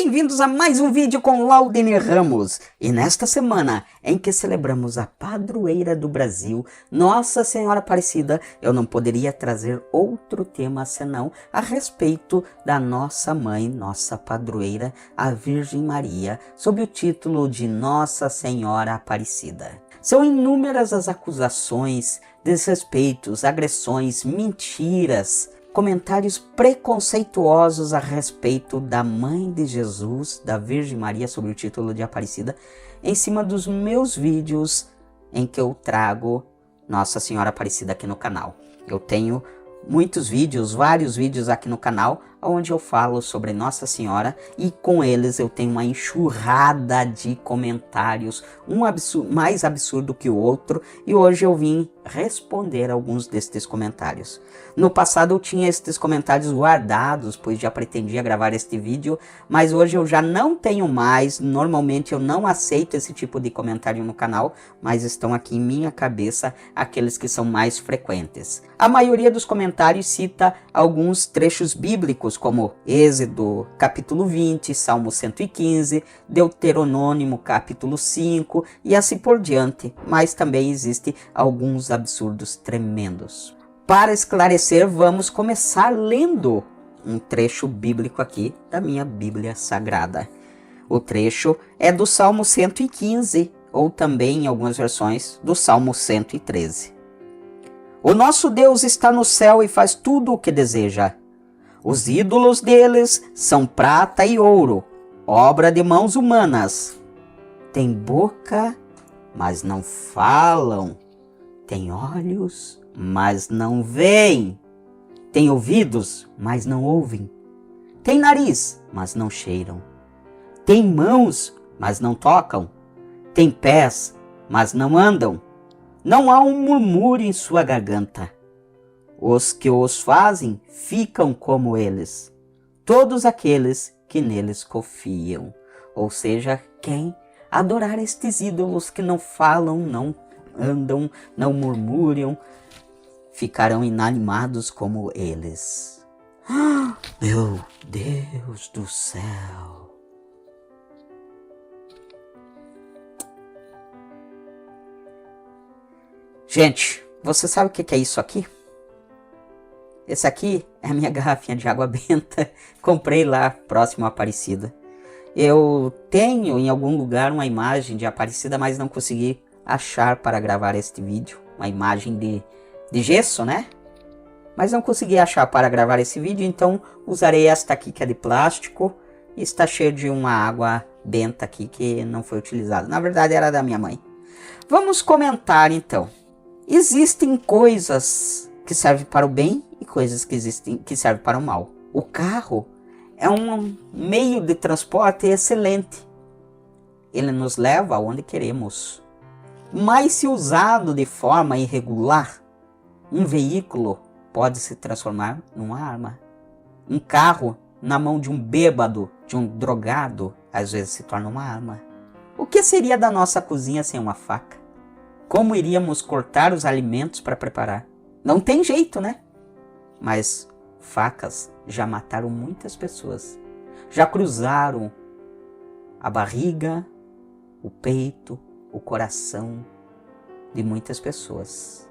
bem-vindos a mais um vídeo com Laudemir Ramos. E nesta semana em que celebramos a padroeira do Brasil, Nossa Senhora Aparecida, eu não poderia trazer outro tema senão a respeito da nossa mãe, nossa padroeira, a Virgem Maria, sob o título de Nossa Senhora Aparecida. São inúmeras as acusações, desrespeitos, agressões, mentiras, comentários preconceituosos a respeito da Mãe de Jesus, da Virgem Maria, sobre o título de Aparecida, em cima dos meus vídeos em que eu trago Nossa Senhora Aparecida aqui no canal. Eu tenho muitos vídeos, vários vídeos aqui no canal, onde eu falo sobre Nossa Senhora e com eles eu tenho uma enxurrada de comentários, um mais absurdo que o outro, e hoje eu vim responder alguns destes comentários. No passado eu tinha estes comentários guardados, pois já pretendia gravar este vídeo, mas hoje eu já não tenho mais. Normalmente eu não aceito esse tipo de comentário no canal, mas estão aqui em minha cabeça aqueles que são mais frequentes. A maioria dos comentários cita alguns trechos bíblicos, como Êxodo capítulo 20, Salmo 115, Deuteronômio capítulo 5 e assim por diante, mas também existem alguns absurdos tremendos. Para esclarecer, vamos começar lendo um trecho bíblico aqui da minha Bíblia Sagrada. O trecho é do Salmo 115, ou também em algumas versões do Salmo 113. O nosso Deus está no céu e faz tudo o que deseja. Os ídolos deles são prata e ouro, obra de mãos humanas. Tem boca, mas não falam. Tem olhos, mas não veem. Tem ouvidos, mas não ouvem. Tem nariz, mas não cheiram. Tem mãos, mas não tocam. Tem pés, mas não andam. Não há um murmúrio em sua garganta. Os que os fazem ficam como eles, todos aqueles que neles confiam. Ou seja, quem adorar estes ídolos que não falam, não andam, não murmuram, ficarão inanimados como eles. Meu Deus do céu! Gente, você sabe o que é isso aqui? Esse aqui é a minha garrafinha de água benta, comprei lá próximo à Aparecida. Eu tenho em algum lugar uma imagem de Aparecida, mas não consegui achar para gravar este vídeo. Uma imagem de gesso, né? Mas não consegui achar para gravar esse vídeo, então usarei esta aqui que é de plástico. E está cheio de uma água benta aqui que não foi utilizada. Na verdade era da minha mãe. Vamos comentar então. Existem coisas que servem para o bem e coisas que servem para o mal. O carro é um meio de transporte excelente. Ele nos leva aonde queremos. Mas se usado de forma irregular, um veículo pode se transformar numa arma. Um carro na mão de um bêbado, de um drogado, às vezes se torna uma arma. O que seria da nossa cozinha sem uma faca? Como iríamos cortar os alimentos para preparar? Não tem jeito, né? Mas facas já mataram muitas pessoas. Já cruzaram a barriga, o peito, o coração de muitas pessoas.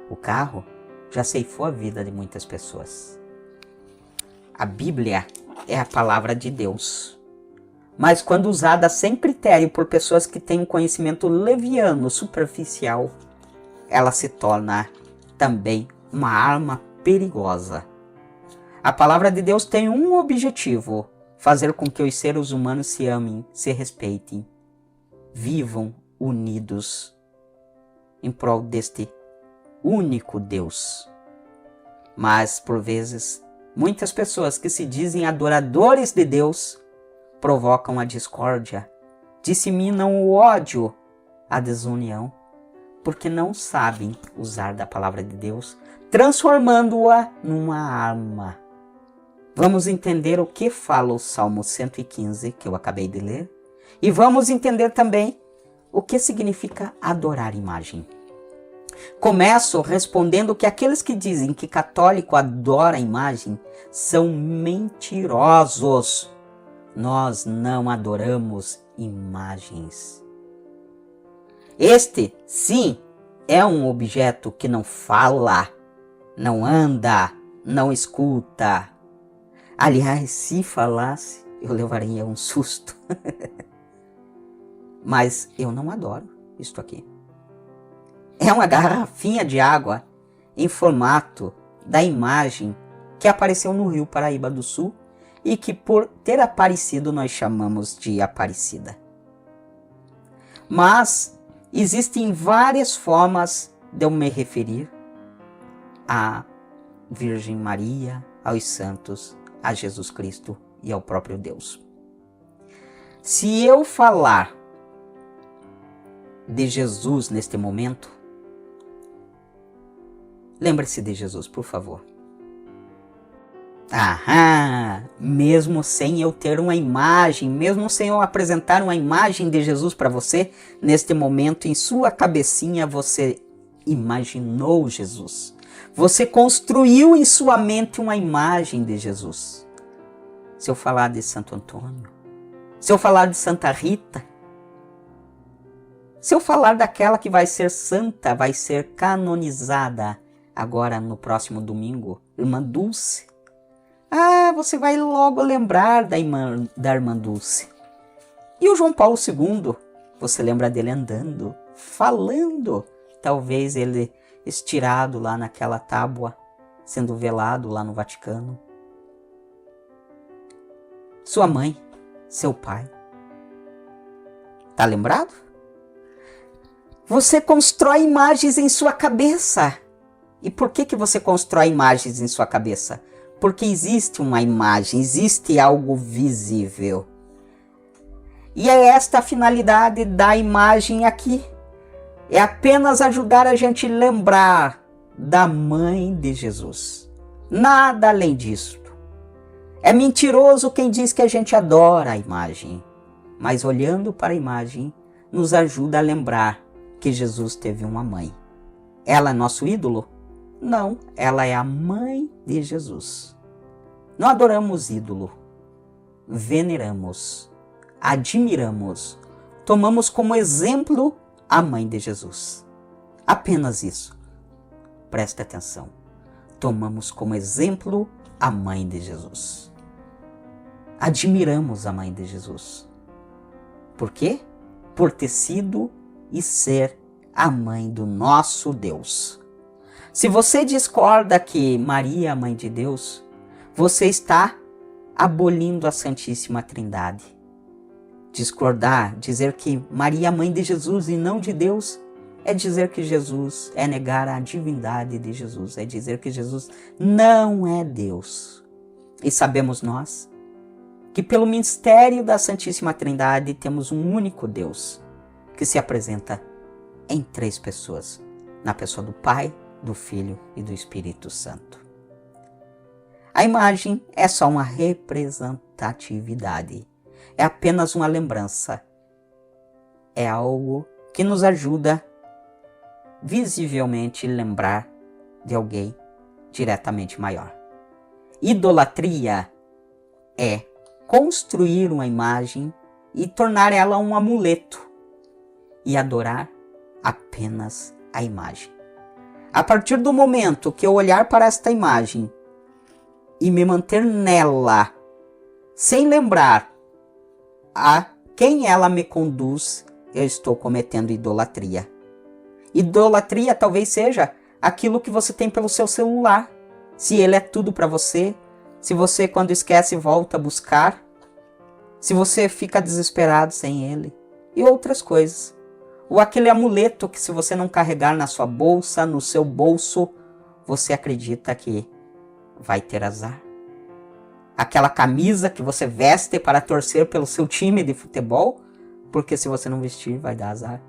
O carro já ceifou a vida de muitas pessoas. A Bíblia é a palavra de Deus. Mas quando usada sem critério por pessoas que têm um conhecimento leviano, superficial, ela se torna também uma arma perigosa. A palavra de Deus tem um objetivo: fazer com que os seres humanos se amem, se respeitem, vivam unidos em prol deste único Deus. Mas, por vezes, muitas pessoas que se dizem adoradores de Deus provocam a discórdia, disseminam o ódio, a desunião, porque não sabem usar da palavra de Deus, transformando-a numa arma. Vamos entender o que fala o Salmo 115, que eu acabei de ler, e vamos entender também o que significa adorar imagem. Começo respondendo que aqueles que dizem que católico adora a imagem são mentirosos. Nós não adoramos imagens. Este, sim, é um objeto que não fala, não anda, não escuta. Aliás, se falasse, eu levaria um susto. Mas eu não adoro isto aqui. É uma garrafinha de água em formato da imagem que apareceu no Rio Paraíba do Sul e que, por ter aparecido, nós chamamos de Aparecida. Mas existem várias formas de eu me referir à Virgem Maria, aos santos, a Jesus Cristo e ao próprio Deus. Se eu falar de Jesus neste momento, lembre-se de Jesus, por favor. Mesmo sem eu ter uma imagem, mesmo sem eu apresentar uma imagem de Jesus para você, neste momento em sua cabecinha você imaginou Jesus. Você construiu em sua mente uma imagem de Jesus. Se eu falar de Santo Antônio, se eu falar de Santa Rita, se eu falar daquela que vai ser santa, vai ser canonizada agora no próximo domingo, Irmã Dulce, você vai logo lembrar da Irmã Dulce. E o João Paulo II, você lembra dele andando, falando, talvez ele estirado lá naquela tábua, sendo velado lá no Vaticano. Sua mãe, seu pai. Tá lembrado? Você constrói imagens em sua cabeça. E por que você constrói imagens em sua cabeça? Porque existe uma imagem, existe algo visível. E é esta a finalidade da imagem aqui. É apenas ajudar a gente a lembrar da mãe de Jesus. Nada além disso. É mentiroso quem diz que a gente adora a imagem. Mas olhando para a imagem, nos ajuda a lembrar que Jesus teve uma mãe. Ela é nosso ídolo? Não, ela é a mãe de Jesus. Não adoramos ídolo, veneramos, admiramos, tomamos como exemplo a mãe de Jesus. Apenas isso. Preste atenção. Tomamos como exemplo a mãe de Jesus. Admiramos a mãe de Jesus. Por quê? Por ter sido e ser a mãe do nosso Deus. Se você discorda que Maria é a mãe de Deus, você está abolindo a Santíssima Trindade. Discordar, dizer que Maria é a mãe de Jesus e não de Deus, é dizer que Jesus, é negar a divindade de Jesus, é dizer que Jesus não é Deus. E sabemos nós que pelo mistério da Santíssima Trindade temos um único Deus que se apresenta em 3 pessoas, na pessoa do Pai, do Filho e do Espírito Santo. A imagem é só uma representatividade, é apenas uma lembrança, é algo que nos ajuda visivelmente a lembrar de alguém diretamente maior. Idolatria é construir uma imagem e tornar ela um amuleto e adorar apenas a imagem. A partir do momento que eu olhar para esta imagem e me manter nela, sem lembrar a quem ela me conduz, eu estou cometendo idolatria. Idolatria talvez seja aquilo que você tem pelo seu celular. Se ele é tudo para você, se você quando esquece volta a buscar, se você fica desesperado sem ele e outras coisas. Ou aquele amuleto que se você não carregar na sua bolsa, no seu bolso, você acredita que vai ter azar. Aquela camisa que você veste para torcer pelo seu time de futebol, porque se você não vestir vai dar azar.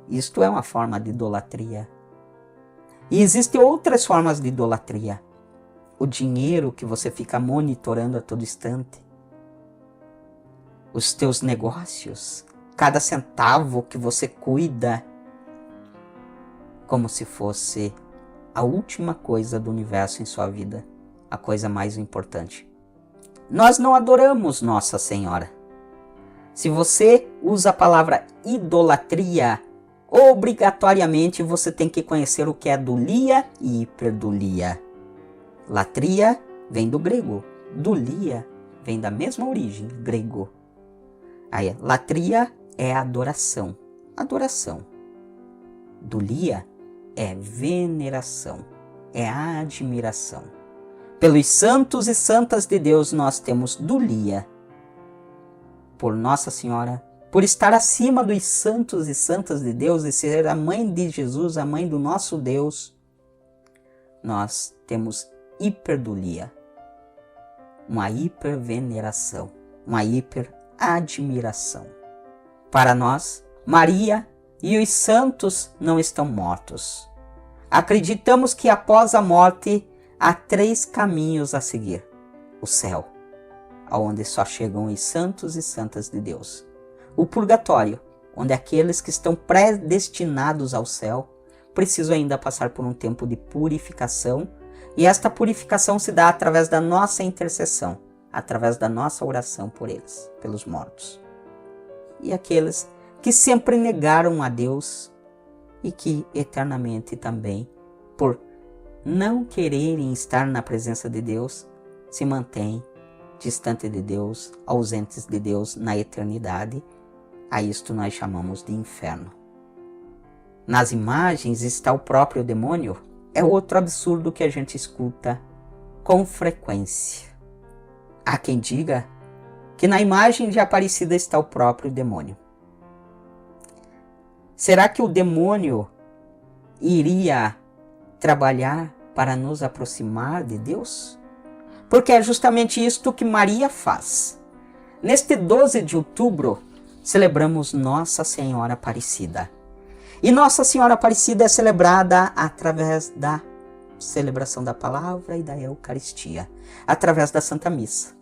Isto é uma forma de idolatria. E existem outras formas de idolatria. O dinheiro que você fica monitorando a todo instante. Os teus negócios. Cada centavo que você cuida. Como se fosse a última coisa do universo em sua vida. A coisa mais importante. nós não adoramos Nossa Senhora. Se você usa a palavra idolatria, obrigatoriamente você tem que conhecer o que é dulia e hiperdulia. Latria vem do grego, dulia vem da mesma origem, grego. Aí, latria é adoração, adoração. Dulia é veneração, é admiração. Pelos santos e santas de Deus nós temos dulia. Por Nossa Senhora, por estar acima dos santos e santas de Deus e ser a mãe de Jesus, a mãe do nosso Deus, nós temos hiperdulia, uma hiperveneração, uma hiperadmiração. Para nós, Maria e os santos não estão mortos. Acreditamos que após a morte há 3 caminhos a seguir: o céu, aonde só chegam os santos e santas de Deus; o purgatório, onde aqueles que estão predestinados ao céu precisam ainda passar por um tempo de purificação, e esta purificação se dá através da nossa intercessão, através da nossa oração por eles, pelos mortos. E aqueles que sempre negaram a Deus e que eternamente também, por não quererem estar na presença de Deus, se mantêm distante de Deus, ausentes de Deus na eternidade. A isto nós chamamos de inferno. Nas imagens está o próprio demônio. É outro absurdo que a gente escuta com frequência. Há quem diga que na imagem de Aparecida está o próprio demônio. Será que o demônio iria trabalhar para nos aproximar de Deus? Porque é justamente isto que Maria faz. Neste 12 de outubro, celebramos Nossa Senhora Aparecida. E Nossa Senhora Aparecida é celebrada através da celebração da palavra e da Eucaristia, através da Santa Missa.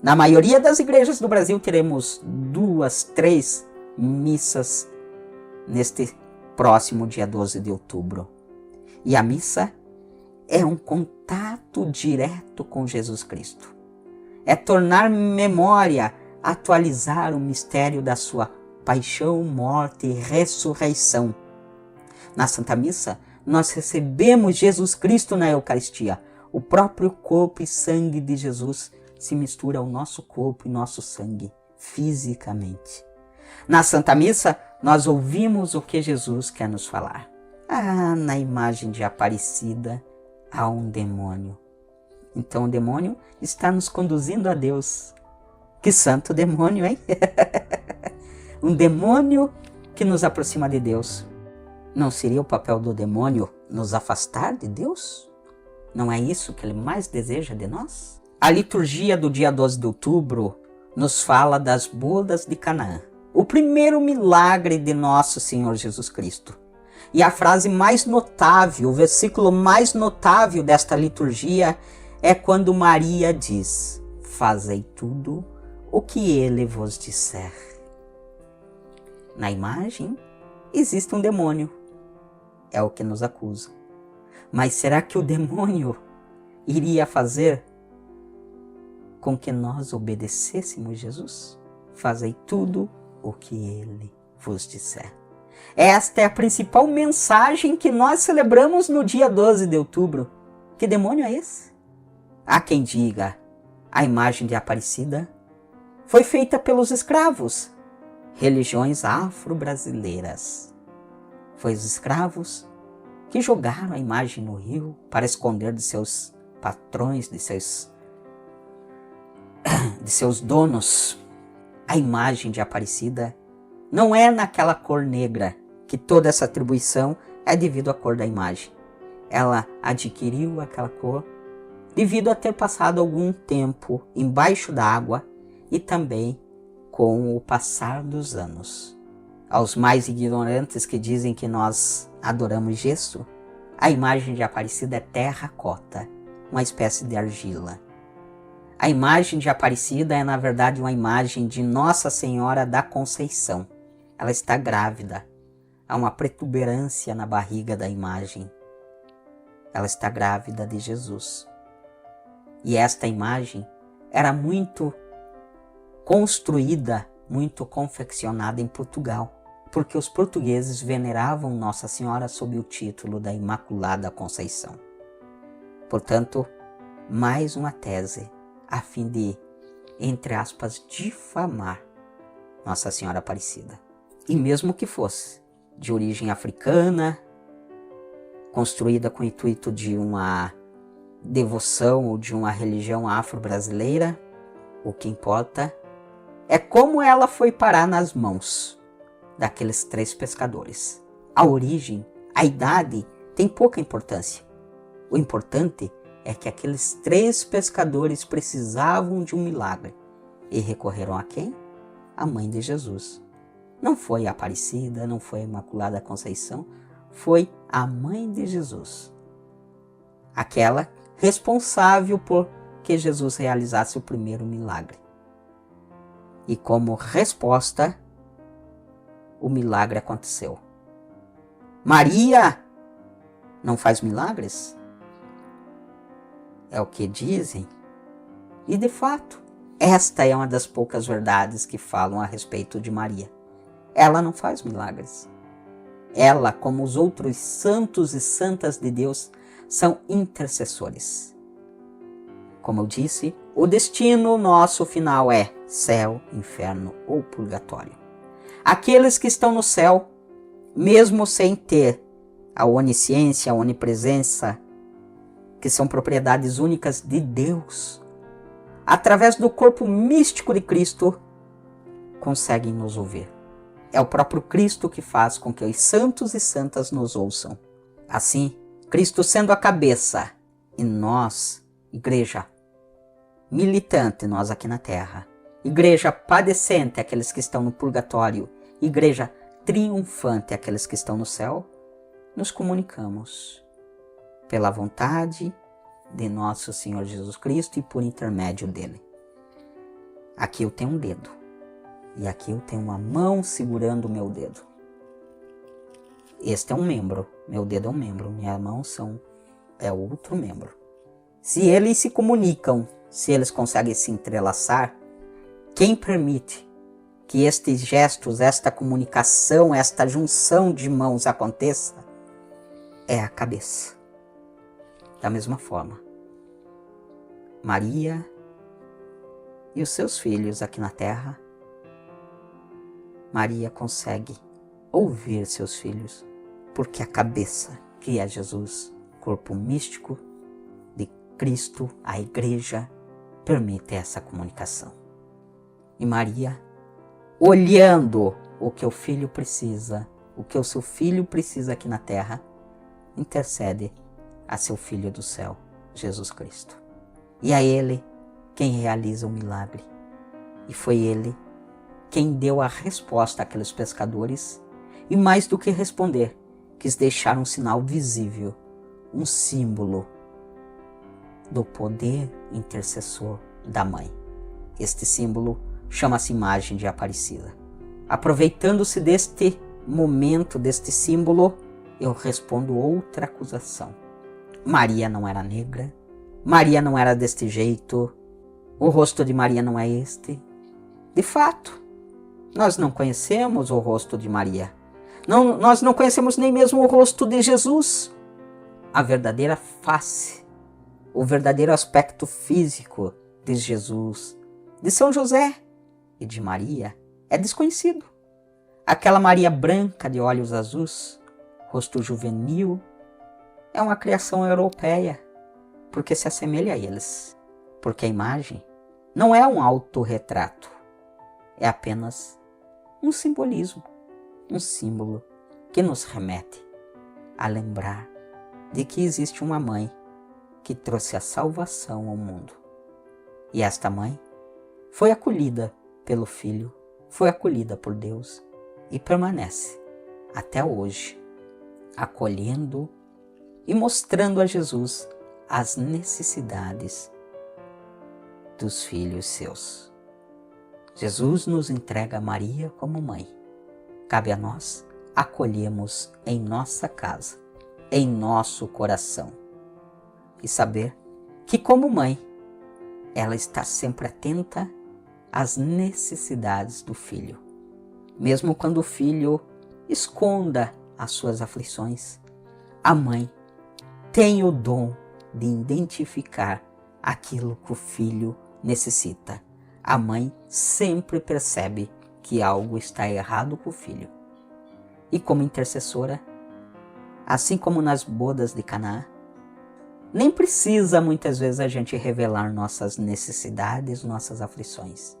Na maioria das igrejas do Brasil teremos 2, 3 missas neste próximo dia 12 de outubro. E a missa é um contato direto com Jesus Cristo. É tornar memória, atualizar o mistério da sua paixão, morte e ressurreição. Na Santa Missa, nós recebemos Jesus Cristo na Eucaristia. O próprio corpo e sangue de Jesus se mistura ao nosso corpo e nosso sangue, fisicamente. Na Santa Missa, nós ouvimos o que Jesus quer nos falar. Na imagem de Aparecida há um demônio. Então o demônio está nos conduzindo a Deus. Que santo demônio, hein? Um demônio que nos aproxima de Deus. Não seria o papel do demônio nos afastar de Deus? Não é isso que ele mais deseja de nós? A liturgia do dia 12 de outubro nos fala das bodas de Canaã, o primeiro milagre de nosso Senhor Jesus Cristo. E a frase mais notável, o versículo mais notável desta liturgia é quando Maria diz: fazei tudo o que ele vos disser. Na imagem existe um demônio, é o que nos acusa. Mas será que o demônio iria fazer com que nós obedecêssemos Jesus? Fazei tudo o que ele vos disser. Esta é a principal mensagem que nós celebramos no dia 12 de outubro. Que demônio é esse? Há quem diga: a imagem de Aparecida foi feita pelos escravos, religiões afro-brasileiras. Foi os escravos que jogaram a imagem no rio para esconder de seus patrões, de seus donos. A imagem de Aparecida não é naquela cor negra, que toda essa atribuição é devido à cor da imagem. Ela adquiriu aquela cor devido a ter passado algum tempo embaixo da água e também com o passar dos anos. Aos mais ignorantes que dizem que nós adoramos gesso, a imagem de Aparecida é terracota, uma espécie de argila. A imagem de Aparecida é, na verdade, uma imagem de Nossa Senhora da Conceição. Ela está grávida. Há uma protuberância na barriga da imagem. Ela está grávida de Jesus. E esta imagem era muito construída, muito confeccionada em Portugal, porque os portugueses veneravam Nossa Senhora sob o título da Imaculada Conceição. Portanto, mais uma tese a fim de, entre aspas, difamar Nossa Senhora Aparecida. E mesmo que fosse de origem africana, construída com o intuito de uma devoção ou de uma religião afro-brasileira, o que importa é como ela foi parar nas mãos daqueles 3 pescadores. A origem, a idade tem pouca importância. O importante é que aqueles 3 pescadores precisavam de um milagre e recorreram a quem? A mãe de Jesus. Não foi a Aparecida, não foi a Imaculada Conceição, foi a mãe de Jesus. Aquela responsável por que Jesus realizasse o primeiro milagre. E como resposta, o milagre aconteceu. Maria não faz milagres? É o que dizem. E de fato, esta é uma das poucas verdades que falam a respeito de Maria. Ela não faz milagres. Ela, como os outros santos e santas de Deus, são intercessores. Como eu disse, o destino nosso final é céu, inferno ou purgatório. Aqueles que estão no céu, mesmo sem ter a onisciência, a onipresença, que são propriedades únicas de Deus, através do corpo místico de Cristo, conseguem nos ouvir. É o próprio Cristo que faz com que os santos e santas nos ouçam. Assim, Cristo sendo a cabeça e nós, igreja militante, nós aqui na terra, igreja padecente, aqueles que estão no purgatório, igreja triunfante, aqueles que estão no céu, nos comunicamos pela vontade de nosso Senhor Jesus Cristo e por intermédio dele. Aqui eu tenho um dedo e aqui eu tenho uma mão segurando o meu dedo. Este é um membro, meu dedo é um membro, minha mão é outro membro. Se eles se comunicam, se eles conseguem se entrelaçar, quem permite que estes gestos, esta comunicação, esta junção de mãos aconteça é a cabeça. Da mesma forma, Maria e os seus filhos aqui na terra, Maria consegue ouvir seus filhos, porque a cabeça, que é Jesus, corpo místico de Cristo, a igreja, permite essa comunicação. E Maria, olhando o que o filho precisa, o que o seu filho precisa aqui na terra, intercede a seu Filho do céu, Jesus Cristo. E a ele quem realiza o milagre. E foi ele quem deu a resposta àqueles pescadores, e mais do que responder, quis deixar um sinal visível, um símbolo do poder intercessor da mãe. Este símbolo chama-se imagem de Aparecida. Aproveitando-se deste momento, deste símbolo, eu respondo outra acusação. Maria não era negra, Maria não era deste jeito, o rosto de Maria não é este. De fato, nós não conhecemos o rosto de Maria. Nós não conhecemos nem mesmo o rosto de Jesus. A verdadeira face, o verdadeiro aspecto físico de Jesus, de São José e de Maria é desconhecido. Aquela Maria branca de olhos azuis, rosto juvenil, é uma criação europeia, porque se assemelha a eles. Porque a imagem não é um autorretrato, é apenas um simbolismo, um símbolo que nos remete a lembrar de que existe uma mãe que trouxe a salvação ao mundo. E esta mãe foi acolhida pelo Filho, foi acolhida por Deus e permanece até hoje, acolhendo e mostrando a Jesus as necessidades dos filhos seus. Jesus nos entrega a Maria como mãe. Cabe a nós acolhermos em nossa casa, em nosso coração, e saber que, como mãe, ela está sempre atenta às necessidades do filho. Mesmo quando o filho esconda as suas aflições, a mãe tem o dom de identificar aquilo que o filho necessita. A mãe sempre percebe que algo está errado com o filho. E como intercessora, assim como nas bodas de Caná, nem precisa muitas vezes a gente revelar nossas necessidades, nossas aflições.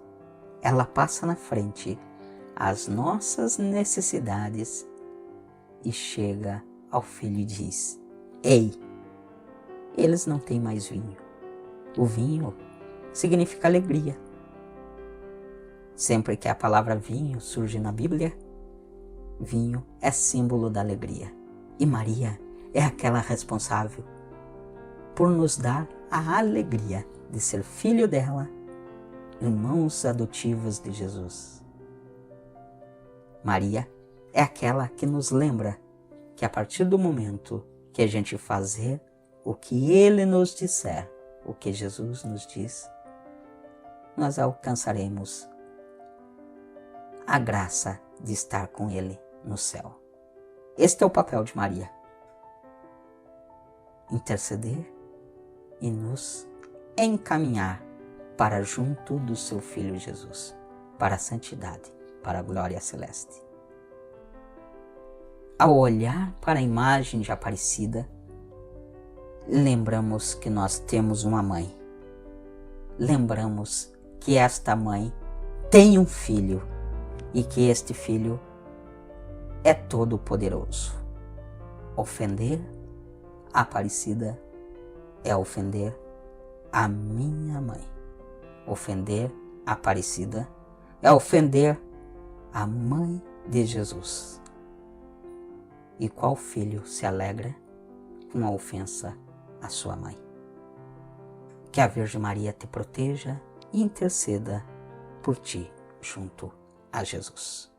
Ela passa na frente as nossas necessidades e chega ao filho e diz: ei, eles não têm mais vinho. O vinho significa alegria. Sempre que a palavra vinho surge na Bíblia, vinho é símbolo da alegria. E Maria é aquela responsável por nos dar a alegria de ser filho dela, irmãos adotivos de Jesus. Maria é aquela que nos lembra que a partir do momento que a gente fazer o que Ele nos disser, o que Jesus nos diz, nós alcançaremos a graça de estar com Ele no céu. Este é o papel de Maria: interceder e nos encaminhar para junto do seu Filho Jesus, para a santidade, para a glória celeste. Ao olhar para a imagem de Aparecida, lembramos que nós temos uma mãe. Lembramos que esta mãe tem um filho e que este filho é todo poderoso. Ofender a Aparecida é ofender a minha mãe. Ofender a Aparecida é ofender a mãe de Jesus. E qual filho se alegra com a ofensa à sua mãe? Que a Virgem Maria te proteja e interceda por ti junto a Jesus.